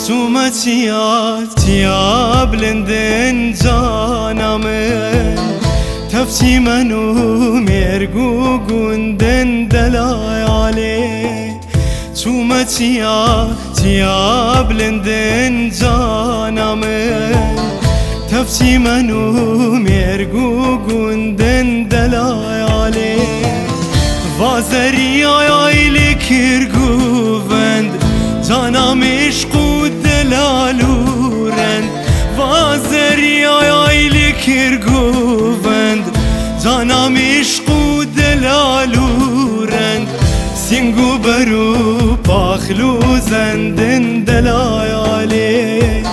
سومتيا بلندن جانامن تفسي منو ميرقو قندن دلايالي سومتيا بلندن جانامن تفسي منو ميرقو قندن دلايالي وازريا يايلي كيرقو بند جانام عشقو دلالو رند وازريا يايلي كيرقو بند جانام عشقو دلالو رند سينگو برو پاخلو زندن دلايالي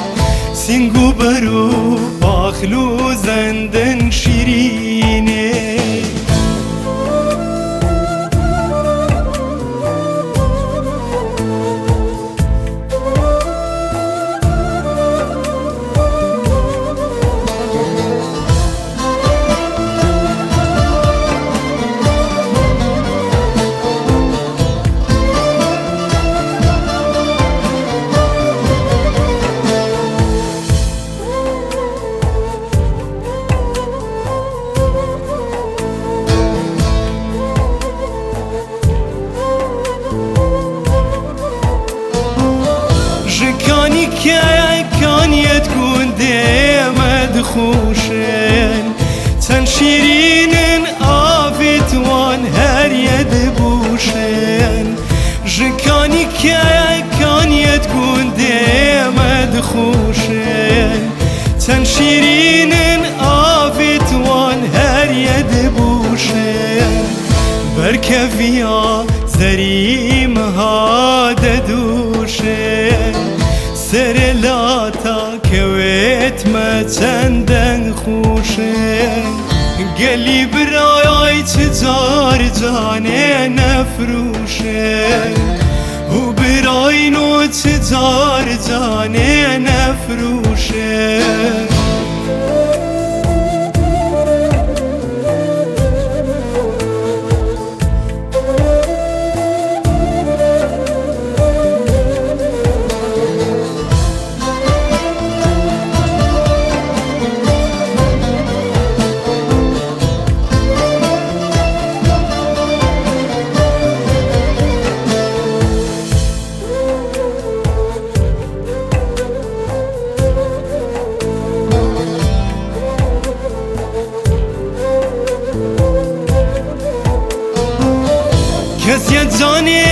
سينگو برو پاخلو زندن شيريني كانيت قندي مدخوشن تنشيرين آفت وان هر يدبوشن جكاني كانيت قندي مدخوشن تنشيرين آفت وان هر يدبوشن بركفيا زريم هذا دوشن سرلاتا كويت ما چندن خوشن قلي براي تجار جاني نفروشن و براي نو تجار جاني نفروشن کسی جانی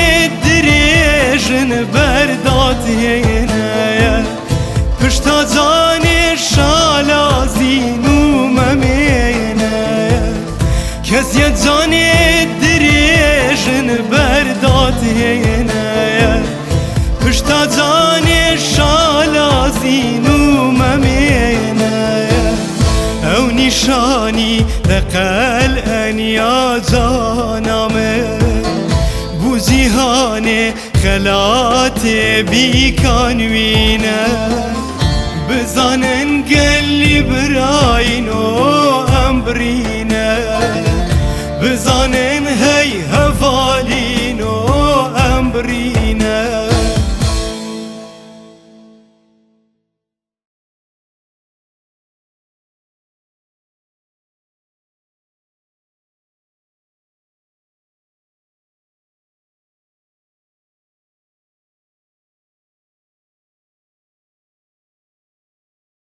دریجن برداد یینه پشتا جانی شالا زینو ممینه کسی جانی دریجن برداد یینه پشتا جانی شالا زینو ممینه او نشانی دقل انیا جانامه بوزيهاني خلاتي بيكانوينه بزانن قلي براينو أمبرينه بزانن